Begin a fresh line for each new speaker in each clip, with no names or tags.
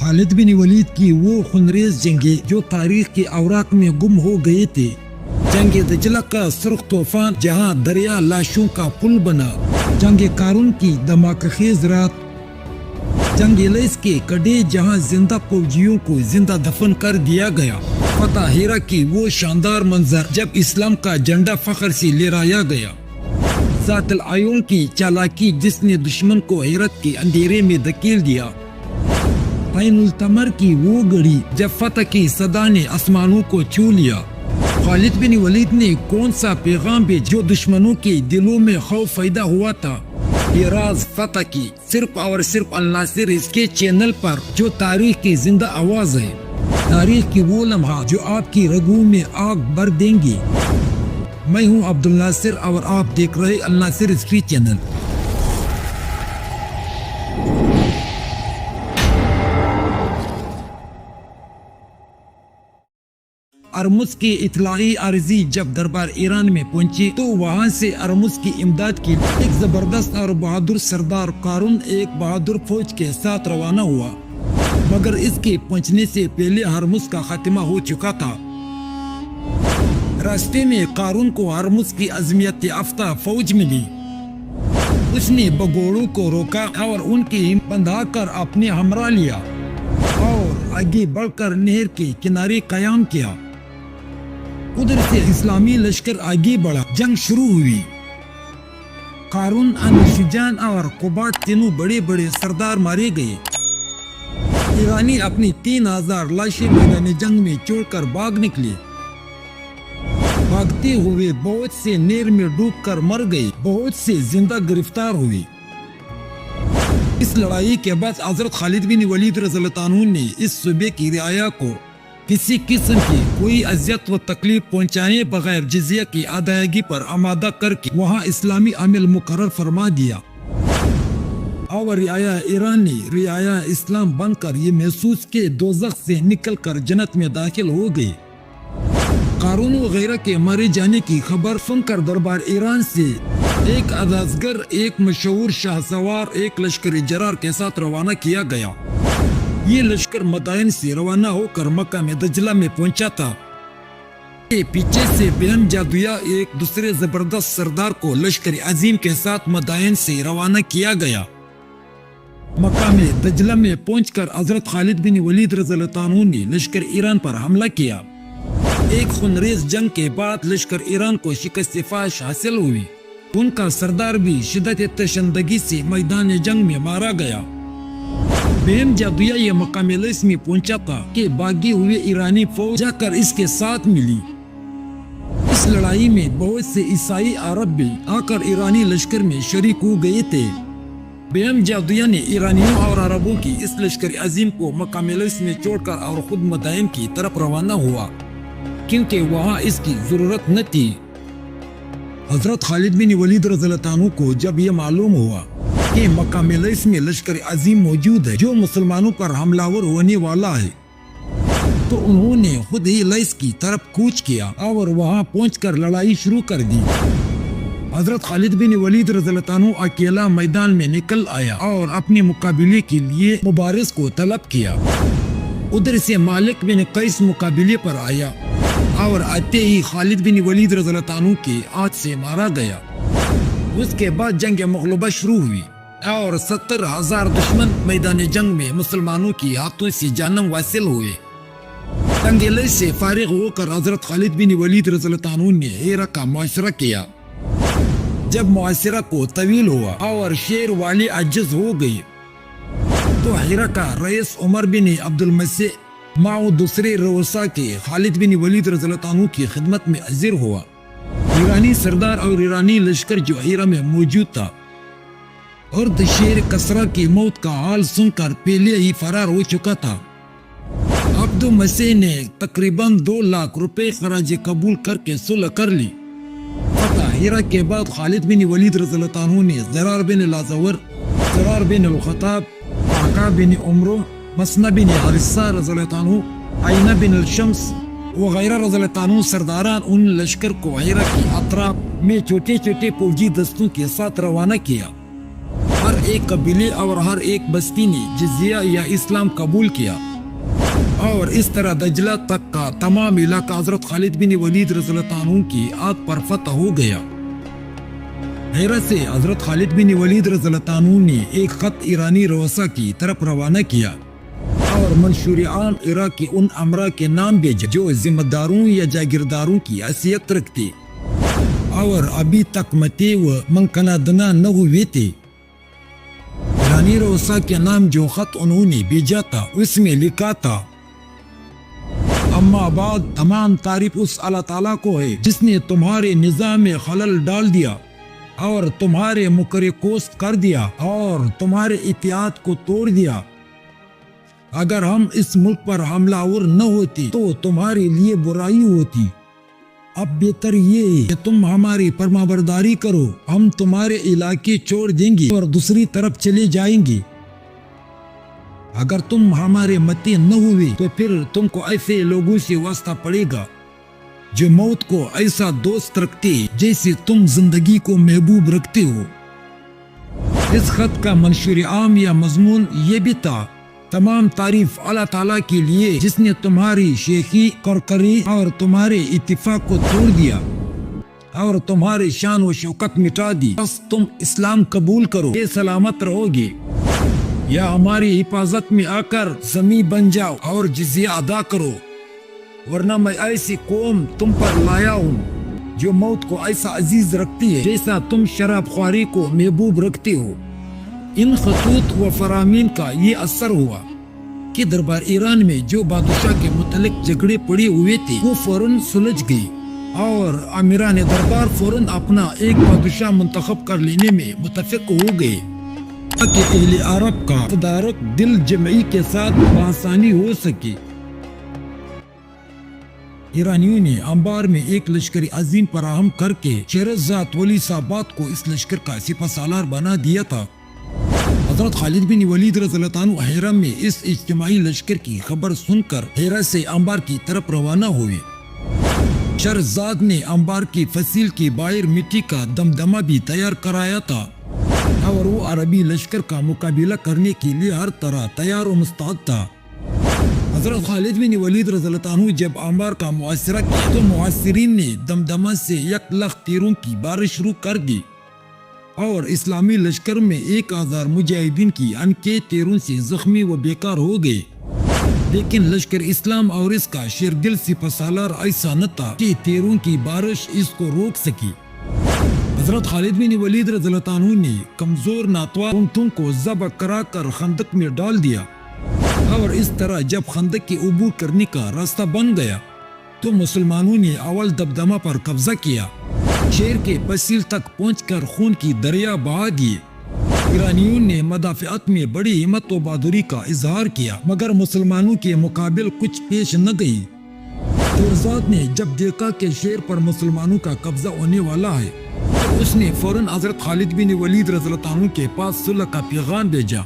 خالد بن ولید کی وہ خونریز جنگیں جو تاریخ کے اوراق میں گم ہو گئے تھے، جنگ دجلہ کا سرخ طوفان جہاں دریا لاشوں کا پل بنا، جنگ قارون کی دھماکہ خیز رات، جنگ لیس کے کڑے جہاں زندہ فوجیوں کو زندہ دفن کر دیا گیا، فتح ہیرا کی وہ شاندار منظر جب اسلام کا جھنڈا فخر سے لہرایا گیا، ذات العیون کی چالاکی جس نے دشمن کو حیرت کے اندھیرے میں دھکیل دیا، عین التمر کی وہ گھڑی جب فتح کی صدا نے آسمانوں کو چھو لیا۔ خالد بن ولید نے کون سا پیغام بھیجا جو دشمنوں کے دلوں میں خوف پیدا ہوا تھا؟ یہ راز فتح کی صرف اور صرف الناصر اس کے چینل پر، جو تاریخ کی زندہ آواز ہے، تاریخ کی وہ لمحہ جو آپ کی رگوں میں آگ بھر دیں گے۔ میں ہوں عبد الناصر اور آپ دیکھ رہے الناصر ہسٹری چینل۔ ارمز کی اطلاعی عرضی جب دربار ایران میں پہنچی تو وہاں سے ارمز کی امداد کے لیے ایک زبردست اور بہادر سردار قارون ایک بہادر فوج کے ساتھ روانہ ہوا، مگر اس کے پہنچنے سے پہلے ہرمز کا خاتمہ ہو چکا تھا۔ راستے میں قارون کو ہرمز کی عظمیت یافتہ فوج ملی، اس نے بگوڑوں کو روکا اور ان کی بندھا کر اپنے ہمراہ لیا اور آگے بڑھ کر نہر کے کنارے قیام کیا۔ ادھر سے اسلامی لشکر آگے بڑھا، جنگ شروع ہوئی۔ قارون، انوشجان اور قباد تینوں بڑے بڑے سردار مارے گئے۔ ایرانی اپنی 3000 لاشیں میدان جنگ میں چھوڑ کر بھاگ نکلے۔ بھاگتے ہوئے بہت سے نہر میں ڈوب کر مر گئے، بہت سے زندہ گرفتار ہوئے۔ اس لڑائی کے بعد حضرت خالد بن ولید رضی اللہ عنہ نے اس صوبے کی رعایا کو کسی قسم کی کوئی اذیت و تکلیف پہنچائے بغیر جزیہ کی ادائیگی پر آمادہ کر کے وہاں اسلامی عمل مقرر فرما دیا، اور رعایا ایران نے رعایا اسلام بن کر یہ محسوس کے دوزخ سے نکل کر جنت میں داخل ہو گئے۔ قارون وغیرہ کے مارے جانے کی خبر سن کر دربار ایران سے ایک ادازگر، ایک مشہور شاہ سوار، ایک لشکری جرار کے ساتھ روانہ کیا گیا۔ یہ لشکر مدائن سے روانہ ہو کر مکہ میں دجلہ میں پہنچا تھا۔ پیچھے سے بہم جادویا ایک دوسرے زبردست سردار کو لشکر عظیم کے ساتھ مدائن سے روانہ کیا گیا۔ مکہ میں دجلہ میں پہنچ کر حضرت خالد بن ولید رضی اللہ عنہ نے لشکر ایران پر حملہ کیا۔ ایک خونریز جنگ کے بعد لشکر ایران کو شکست فاش حاصل ہوئی، ان کا سردار بھی شدت تشنگی سے میدان جنگ میں مارا گیا۔ بہم جادویا یہ مقام لیس میں پہنچا تھا کہ بھاگی ہوئے ایرانی فوج جا کر اس کے ساتھ ملی۔ اس لڑائی میں بہت سے عیسائی عرب بھی آ کر ایرانی لشکر میں شریک ہو گئے تھے۔ بہم جادویا نے ایرانیوں اور عربوں کی اس لشکر عظیم کو مقام لیس میں چھوڑ کر اور خود مدائن کی طرف روانہ ہوا، کیونکہ وہاں اس کی ضرورت نہ تھی۔ حضرت خالد بن ولید رضی اللہ عنہ کو جب یہ معلوم ہوا کہ مکہ لیس میں لشکر عظیم موجود ہے جو مسلمانوں پر حملہ ور ہونے والا ہے، تو انہوں نے خود ہی لیس کی طرف کوچ کیا اور وہاں پہنچ کر لڑائی شروع کر دی۔ حضرت خالد بن ولید رضی اللہ عنہ اکیلا میدان میں نکل آیا اور اپنے مقابلے کے لیے مبارز کو طلب کیا۔ ادھر سے مالک بن قیس مقابلے پر آیا اور آتے ہی خالد بن ولید رضی اللہ عنہ کے ہاتھ سے مارا گیا۔ اس کے بعد جنگ مغلوبہ شروع ہوئی اور 70,000 دشمن میدان جنگ میں مسلمانوں کی ہاتھوں سے جانم حاصل ہوئے۔ جنگ لیس سے فارغ ہو کر حضرت خالد بن ولید رضی اللہ عنہ نے ہیرا کا معاشرہ کیا۔ جب معاشرہ کو طویل ہوا اور شیر والی عجز ہو گئی تو ہیرا کا رئیس عمر بن عبد المسیح ماؤ دوسرے رؤسا کے خالد بن ولید رضی اللہ عنہ کی خدمت میں حاضر ہوا۔ ایرانی سردار اور ایرانی لشکر جو ہیرا میں موجود تھا اور دشیر کسرا کی موت کا حال سن کر پہلے ہی فرار ہو چکا تھا۔ عبد المسیح نے تقریباً 2 لاکھ روپے خراج قبول کر کے صلح کر لی۔ فتح ہیرا کے بعد خالد بن ولید رضی اللہ عنہ نے زرار بن لازور، زرار بن الخطاب، آقا بن عمرو، مسنہ بن حارثہ رضی اللہ عنہ، عینہ بن الشمس وغیرہ رضی اللہ عنہ سرداران ان لشکر کو ہیرا کی اطراف میں چھوٹے چھوٹے فوجی دستوں کے ساتھ روانہ کیا۔ ہر ایک قبیلے اور ہر ایک بستی نے جزیہ یا اسلام قبول کیا، اور اس طرح دجلہ تک کا تمام علاقہ حضرت خالد بن ولید رضی اللہ عنہ کی آگ پر فتح ہو گیا۔ ہیرا سے حضرت خالد بن ولید رضی اللہ عنہ نے ایک خط ایرانی رؤسا کی طرف روانہ کیا اور منشوران عراق کے ان امراء کے نام بھیجے جو ذمہ داروں یا جاگیرداروں کی حیثیت رکھتے اور ابھی تک متے و منقنادنا نہ ہوئے تھے۔ ایرانی رؤسا کے نام جو خط انہوں نے بھیجا تھا اس میں لکھا تھا: اما بعد، تمام تعریف اس اللہ تعالیٰ کو ہے جس نے تمہارے نظام میں خلل ڈال دیا اور تمہارے مکر کوست کر دیا اور تمہارے اتحاد کو توڑ دیا۔ اگر ہم اس ملک پر حملہ آور نہ ہوتے تو تمہارے لیے برائی ہوتی۔ اب بہتر یہ ہے کہ تم ہماری فرمانبرداری کرو، ہم تمہارے علاقے چھوڑ دیں گے اور دوسری طرف چلے جائیں گے۔ اگر تم ہمارے متے نہ ہوئے تو پھر تم کو ایسے لوگوں سے واسطہ پڑے گا جو موت کو ایسا دوست رکھتے جیسے تم زندگی کو محبوب رکھتے ہو۔ اس خط کا منشور عام یا مضمون یہ بھی تھا: تمام تعریف اللہ تعالیٰ کے لیے جس نے تمہاری شیخی کرکری اور تمہارے اتفاق کو توڑ دیا اور تمہاری شان و شوکت مٹا دی۔ بس تم اسلام قبول کرو، یہ سلامت رہو گے، یا ہماری حفاظت میں آ کر زمین بن جاؤ اور جزیہ ادا کرو، ورنہ میں ایسی قوم تم پر لایا ہوں جو موت کو ایسا عزیز رکھتی ہے جیسا تم شراب خواری کو محبوب رکھتے ہو۔ ان خطوط و فرامین کا یہ اثر ہوا کہ دربار ایران میں جو بادشاہ کے متعلق جھگڑے پڑے ہوئے تھے وہ فوراً سلجھ گئی، اور امیران دربار فوراً اپنا ایک بادشاہ منتخب کر لینے میں متفق ہو گئے تاکہ اہل عرب کا تدارک دل جمعی کے ساتھ بآسانی ہو سکے۔ ایرانیوں نے انبار میں ایک لشکر عظیم فراہم کر کے شہرزاد ولی صاحبات کو اس لشکر کا سپہ سالار بنا دیا تھا۔ حضرت خالد بن ولید رضی اللہ عنہ ہیرا میں اس اجتماعی لشکر کی خبر سن کر ہیرا سے انبار کی طرف روانہ ہوئے۔ شہرزاد نے انبار کی فصیل کی باہر مٹی کا دمدمہ بھی تیار کرایا تھا، اور وہ عربی لشکر کا مقابلہ کرنے کے لیے ہر طرح تیار و مستعد تھا۔ حضرت خالد بن ولید رضی اللہ عنہ جب انبار کا محاصرہ کیا تو محاصرین نے دمدمہ سے 1,00,000 تیروں کی بارش شروع کر دی، اور اسلامی لشکر میں 1,000 مجاہدین کی ان کے تیروں سے زخمی و بیکار ہو گئے۔ لیکن لشکر اسلام اور اس کا شیردل سپہ سالار ایسا نہ تھا کہ تیروں کی بارش اس کو روک سکی۔ حضرت خالد بن ولید رضی اللہ عنہ نے کمزور ناتوا اونٹوں کو ذبح کرا کر خندق میں ڈال دیا، اور اس طرح جب خندق کے عبور کرنے کا راستہ بن گیا تو مسلمانوں نے اول دمدمہ پر قبضہ کیا، شہر کے فصیل تک پہنچ کر خون کی دریا بہا دیے۔ ایرانیوں نے مدافعت میں بڑی ہمت و بہادری کا اظہار کیا، مگر مسلمانوں کے مقابل کچھ پیش نہ گئی۔ شہرزاد نے جب دیکھا کہ شہر پر مسلمانوں کا قبضہ ہونے والا ہے تو اس نے فوراً حضرت خالد بن ولید رضی اللہ عنہ کے پاس صلح کا پیغام بھیجا۔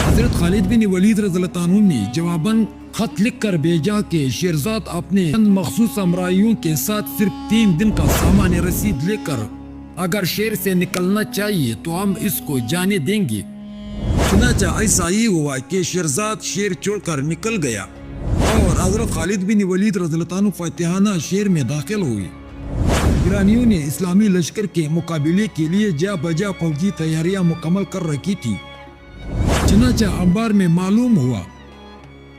حضرت خالد بن ولید رضی اللہ عنہ نے جواباً خط لکھ کر بھیجا کہ شہرزاد اپنے چند مخصوص امرائیوں کے ساتھ صرف 3 دن کا سامان رسید لے کر اگر شہر سے نکلنا چاہیے تو ہم اس کو جانے دیں گے۔ چنانچہ ایسا ہی ہوا کہ شہرزاد شہر چھوڑ کر نکل گیا، اور حضرت خالد بن ولید رضی اللہ عنہ فاتحانہ شہر میں داخل ہوئے۔ ایرانیوں نے اسلامی لشکر کے مقابلے کے لیے جا بجا فوجی تیاریاں مکمل کر رکھی تھی۔ چنانچہ انبار میں معلوم ہوا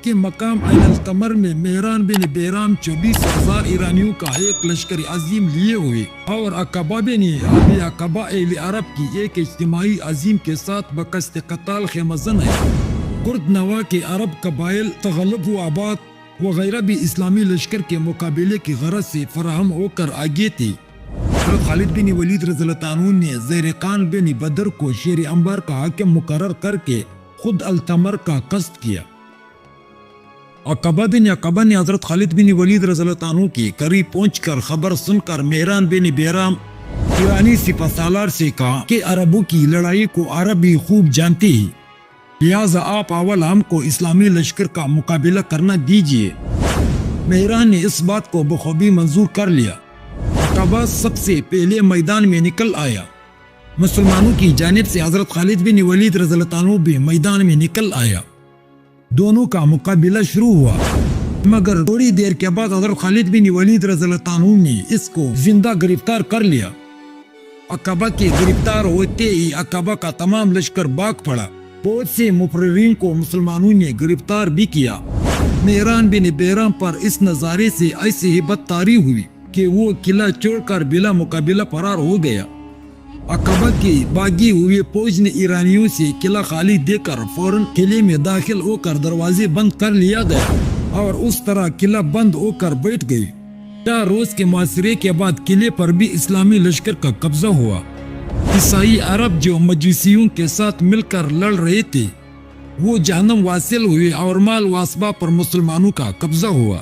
کہ مقام عین التمر میں مہران بن بیرام 24,000 ایرانیوں کا ایک لشکر عظیم لیے ہوئے، اور عقبہ بن ابی عقبہ اہل عرب کی ایک اجتماعی عظیم کے ساتھ بقصد قتال خیمہ زن ہے۔ کرد نوا کے عرب قبائل تغلب و آباد وغیرہ بھی اسلامی لشکر کے مقابلے کی غرض سے فراہم ہو کر آگے تھے۔ خالد بن ولید رضی اللہ عنہ نے زیر خان بن بدر کو شہر انبار کا حاکم مقرر کر کے خود التمر کا قصد کیا۔ عقبہ بن عقبہ نے حضرت خالد بن ولید رضی اللہ عنہ کے قریب پہنچ کر خبر سن کر مہران بن بیرام ایرانی سپہ سالار سے کہا کہ عربوں کی لڑائی کو عرب ہی خوب جانتے ہیں، لہٰذا آپ اول ہم کو اسلامی لشکر کا مقابلہ کرنا دیجیے۔ مہران نے اس بات کو بخوبی منظور کر لیا۔ عقبہ سب سے پہلے میدان میں نکل آیا۔ مسلمانوں کی جانب سے حضرت خالد بن ولید رضی اللہ عنہ بھی میدان میں نکل آیا۔ دونوں کا مقابلہ شروع ہوا، مگر تھوڑی دیر کے بعد حضرت خالد بن ولید رضی اللہ عنہ نے اس کو زندہ گرفتار کر لیا۔ عقبہ کے گرفتار ہوتے ہی عقبہ کا تمام لشکر بھاگ پڑا۔ بہت سے مفررین کو مسلمانوں نے گرفتار بھی کیا۔ مہران بن بیرام پر اس نظارے سے ایسی ہیبت طاری ہوئی کہ وہ قلعہ چھوڑ کر بلا مقابلہ فرار ہو گیا۔ عقبہ کی باغی ہوئی فوج نے ایرانیوں سے قلعہ خالی دے کر فوراً قلعے میں داخل ہو کر دروازے بند کر لیا گیا اور اس طرح قلعہ بند ہو کر بیٹھ گئی۔ 4 روز کے محاصرے کے بعد قلعے پر بھی اسلامی لشکر کا قبضہ ہوا۔ عیسائی عرب جو مجوسیوں کے ساتھ مل کر لڑ رہے تھے وہ جہنم واصل ہوئے اور مال و اسباب پر مسلمانوں کا قبضہ ہوا۔